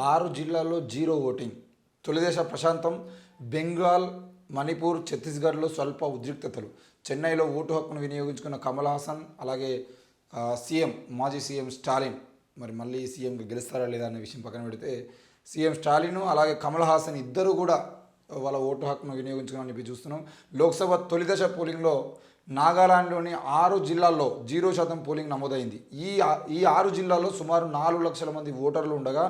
6 జిల్లాల్లో zero voting. తొలిదశ ప్రశాంతం. బెంగాల్, మణిపూర్, ఛత్తీస్గఢ్లో స్వల్ప ఉద్రిక్తతలు. చెన్నైలో ఓటు హక్కును వినియోగించుకున్న కమల్ హాసన్, అలాగే మాజీ సీఎం స్టాలిన్ మళ్ళీ సీఎంగా గెలుస్తారా లేదా అనే విషయం పక్కన పెడితే సీఎం స్టాలిన్ అలాగే కమల్ హాసన్ ఇద్దరు కూడా వాళ్ళ ఓటు హక్కును వినియోగించుకుని చెప్పి చూస్తున్నాం. లోక్సభ తొలిదశ పోలింగ్లో నాగాలాండ్లోని 6 జిల్లాల్లో 0% పోలింగ్ నమోదైంది. ఈ 6 జిల్లాల్లో సుమారు 4 లక్షల మంది ఓటర్లు ఉండగా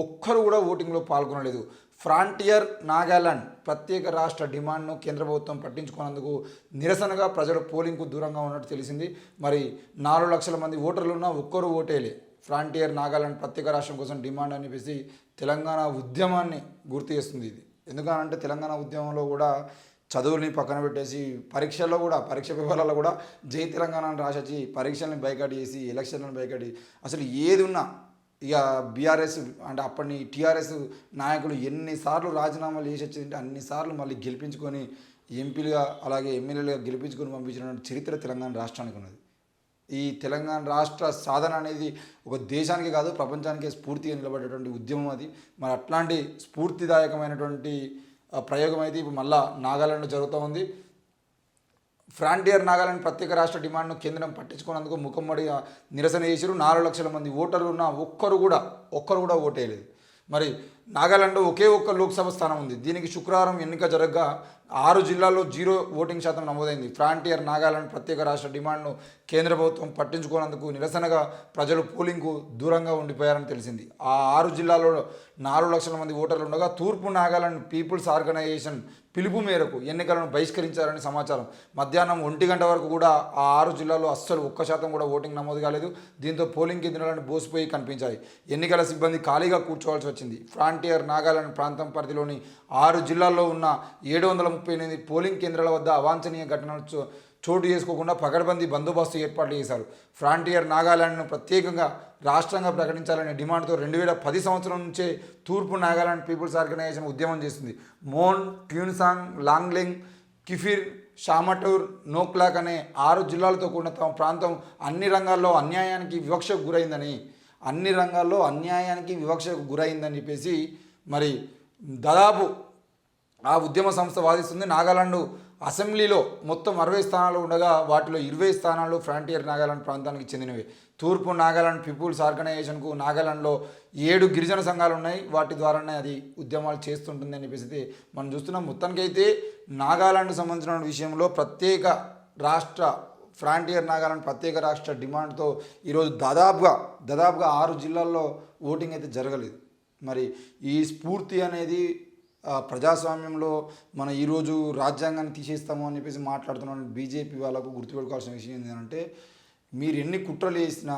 ఒక్కరు కూడా ఓటింగ్లో పాల్గొనలేదు. ఫ్రాంటియర్ నాగాలాండ్ ప్రత్యేక రాష్ట్ర డిమాండ్ను కేంద్ర ప్రభుత్వం పట్టించుకున్నందుకు నిరసనగా ప్రజలు పోలింగ్కు దూరంగా ఉన్నట్టు తెలిసింది. 4 లక్షల మంది ఓటర్లు ఉన్నా ఒక్కరు ఓటేలే. ఫ్రాంటియర్ నాగాలాండ్ ప్రత్యేక రాష్ట్రం కోసం డిమాండ్ అని చెప్పేసి తెలంగాణ ఉద్యమాన్ని గుర్తు చేస్తుంది. ఇది ఎందుకనంటే తెలంగాణ ఉద్యమంలో కూడా చదువుల్ని పక్కన పెట్టేసి పరీక్ష పేపర్లలో కూడా జై తెలంగాణను రాసొచ్చి పరీక్షల్ని బైకాట్ చేసి ఎలక్షన్లను బైకాట్ చేసి అసలు ఏది ఉన్నా ఇక బీఆర్ఎస్ అంటే అప్పటి టీఆర్ఎస్ నాయకులు ఎన్నిసార్లు రాజీనామాలు చేసి వచ్చిందంటే అన్నిసార్లు మళ్ళీ గెలిపించుకొని ఎంపీలుగా అలాగే ఎమ్మెల్యేలుగా గెలిపించుకొని పంపించినటువంటి చరిత్ర తెలంగాణ రాష్ట్రానికి ఉన్నది. ఈ తెలంగాణ రాష్ట్ర సాధన అనేది ఒక దేశానికి కాదు ప్రపంచానికే స్ఫూర్తిగా నిలబడేటువంటి ఉద్యమం అది. అట్లాంటి స్ఫూర్తిదాయకమైనటువంటి ప్రయోగం అయితే ఇప్పుడు మళ్ళా నాగాలాండ్లో జరుగుతూ ఉంది. ఫ్రాంటియర్ నాగాలాండ్ ప్రత్యేక రాష్ట్ర డిమాండ్ను కేంద్రం పట్టించుకున్నందుకు ముఖమ్మడి నిరసన చేసిరు. 4 లక్షల మంది ఓటర్లు ఉన్న ఒక్కరు కూడా ఓటేయలేదు. నాగాలాండ్లో ఒకే ఒక్క లోక్సభ స్థానం ఉంది. దీనికి శుక్రవారం ఎన్నిక జరగగా 6 జిల్లాల్లో 0 ఓటింగ్ శాతం నమోదైంది. ఫ్రాంటియర్ నాగాలాండ్ ప్రత్యేక రాష్ట్ర డిమాండ్ను కేంద్ర ప్రభుత్వం పట్టించుకోనందుకు నిరసనగా ప్రజలు పోలింగ్కు దూరంగా ఉండిపోయారని తెలిసింది. ఆ 6 జిల్లాల్లో 4 లక్షల మంది ఓటర్లు ఉండగా తూర్పు నాగాలాండ్ పీపుల్స్ ఆర్గనైజేషన్ పిలుపు మేరకు ఎన్నికలను బహిష్కరించారని సమాచారం. మధ్యాహ్నం 1 గంట వరకు కూడా ఆ 6 జిల్లాల్లో అస్సలు 1% కూడా ఓటింగ్ నమోదు కాలేదు. దీంతో పోలింగ్ కేంద్రాలను బోసిపోయి కనిపించాయి. ఎన్నికల సిబ్బంది ఖాళీగా కూర్చోవాల్సి వచ్చింది. ఫ్రాంటియర్ నాగాలాండ్ ప్రాంతం పరిధిలోని 6 జిల్లాల్లో ఉన్న 738 పోలింగ్ కేంద్రాల వద్ద అవాంఛనీయ ఘటనలు చోటు చేసుకోకుండా పకడ్బందీ బందోబస్తు ఏర్పాట్లు చేశారు. ఫ్రాంటియర్ నాగాలాండ్ను ప్రత్యేకంగా రాష్ట్రంగా ప్రకటించాలనే డిమాండ్తో 2010 సంవత్సరం నుంచే తూర్పు నాగాలాండ్ పీపుల్స్ ఆర్గనైజేషన్ ఉద్యమం చేస్తుంది. మోన్, ట్యూన్సాంగ్, లాంగ్లెంగ్, కిఫిర్, షామటూర్, నోక్లాక్ అనే 6 జిల్లాలతో కూడిన తమ ప్రాంతం అన్ని రంగాల్లో అన్యాయానికి వివక్షకు గురైందని చెప్పేసి దాదాపు ఆ ఉద్యమ సంస్థ వాదిస్తుంది. నాగాలాండ్ అసెంబ్లీలో మొత్తం 60 స్థానాలు ఉండగా వాటిలో 20 స్థానాలు ఫ్రాంటియర్ నాగాలాండ్ ప్రాంతానికి చెందినవి. తూర్పు నాగాలాండ్ పీపుల్స్ ఆర్గనైజేషన్కు నాగాలాండ్లో 7 గిరిజన సంఘాలు ఉన్నాయి. వాటి ద్వారానే అది ఉద్యమాలు చేస్తుంటుంది అని చెప్పేసి మనం చూస్తున్నాం. మొత్తానికైతే నాగాలాండ్ సంబంధించిన విషయంలో ఫ్రాంటియర్ నాగాలాండ్ ప్రత్యేక రాష్ట్ర డిమాండ్తో ఈరోజు దాదాపుగా 6 జిల్లాల్లో ఓటింగ్ అయితే జరగలేదు. ఈ స్ఫూర్తి అనేది ప్రజాస్వామ్యంలో ఈరోజు రాజ్యాంగాన్ని తీసేస్తాము అని చెప్పేసి మాట్లాడుతున్నాం. బీజేపీ వాళ్ళకు గుర్తుపెట్టుకోవాల్సిన విషయం ఏంటంటే మీరు ఎన్ని కుట్రలు చేసినా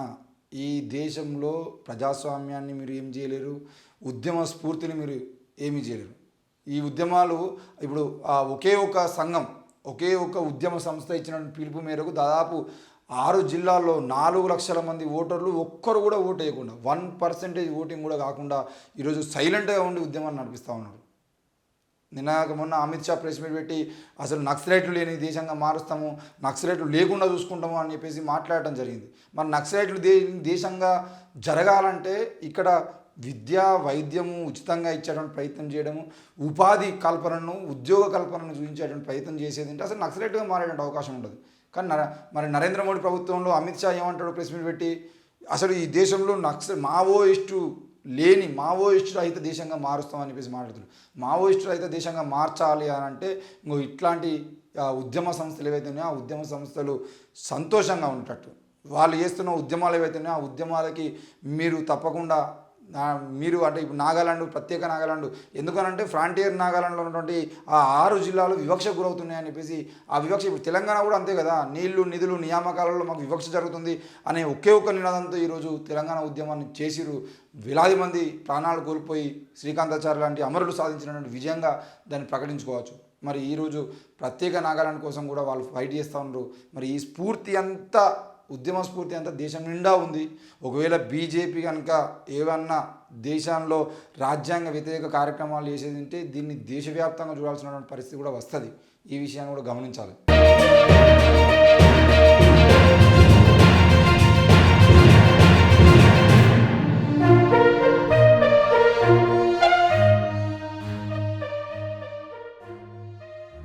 ఈ దేశంలో ప్రజాస్వామ్యాన్ని మీరు ఏం చేయలేరు, ఉద్యమ స్ఫూర్తిని మీరు ఏమీ చేయలేరు. ఈ ఉద్యమాలు ఇప్పుడు ఒకే ఒక ఉద్యమ సంస్థ ఇచ్చిన పిలుపు మేరకు దాదాపు 6 జిల్లాల్లో 4 లక్షల మంది ఓటర్లు ఒక్కరు కూడా ఓటు వేయకుండా 1% ఓటింగ్ కూడా కాకుండా ఈరోజు సైలెంట్గా ఉండి ఉద్యమాన్ని నడిపిస్తూ ఉన్నారు. మొన్న అమిత్ షా ప్రెస్ మీట్ పెట్టి అసలు నక్సలైట్లు లేని దేశంగా మారుస్తాము, నక్సలైట్లు లేకుండా చూసుకుంటాము అని చెప్పేసి మాట్లాడటం జరిగింది. నక్సలైట్లు దేశంగా జరగాలంటే ఇక్కడ విద్య, వైద్యము ఉచితంగా ఇచ్చేటువంటి ప్రయత్నం చేయడము, ఉపాధి కల్పనను, ఉద్యోగ కల్పనను చూపించేటువంటి ప్రయత్నం చేసేది అంటే అసలు నక్సలైట్గా మారేటువంటి అవకాశం ఉండదు. కానీ నరేంద్ర మోడీ ప్రభుత్వంలో అమిత్ షా ఏమంటాడు ప్రెస్ మీట్ పెట్టి అసలు ఈ దేశంలో మావోయిస్టు రహిత దేశంగా మారుస్తామని చెప్పేసి మాట్లాడుతున్నారు. మావోయిస్టు రహిత దేశంగా మార్చాలి అని అంటే ఇట్లాంటి ఉద్యమ సంస్థలు ఏవైతే ఉన్నాయో ఆ ఉద్యమ సంస్థలు సంతోషంగా ఉండేటట్టు వాళ్ళు చేస్తున్న ఉద్యమాలు ఏవైతే ఉన్నాయో ఆ ఉద్యమాలకి మీరు తప్పకుండా అంటే ఇప్పుడు నాగాలాండ్ ప్రత్యేక నాగాలాండ్ ఎందుకనంటే ఫ్రాంటియర్ నాగాలాండ్లో ఉన్నటువంటి ఆ 6 జిల్లాలు వివక్షకు గురవుతున్నాయని చెప్పేసి ఆ వివక్ష ఇప్పుడు తెలంగాణ కూడా అంతే కదా, నీళ్లు, నిధులు, నియామకాలలో మాకు వివక్ష జరుగుతుంది అనే ఒకే ఒక్క నినాదంతో ఈరోజు తెలంగాణ ఉద్యమాన్ని చేసిరు. వేలాది మంది ప్రాణాలు కోల్పోయి శ్రీకాంతాచార్య లాంటి అమరులు సాధించినటువంటి విజయంగా దాన్ని ప్రకటించుకోవచ్చు. ఈరోజు ప్రత్యేక నాగాలాండ్ కోసం కూడా వాళ్ళు ఫైట్ చేస్తూ ఉన్నారు. ఈ స్ఫూర్తి అంతా ఉద్యమ స్ఫూర్తి అంతా దేశం నిండా ఉంది. ఒకవేళ బీజేపీ కనుక ఏమన్నా దేశంలో రాజ్యాంగ వ్యతిరేక కార్యక్రమాలు చేసేది ఉంటే దీన్ని దేశవ్యాప్తంగా చూడాల్సినటువంటి పరిస్థితి కూడా వస్తుంది. ఈ విషయాన్ని కూడా గమనించాలి.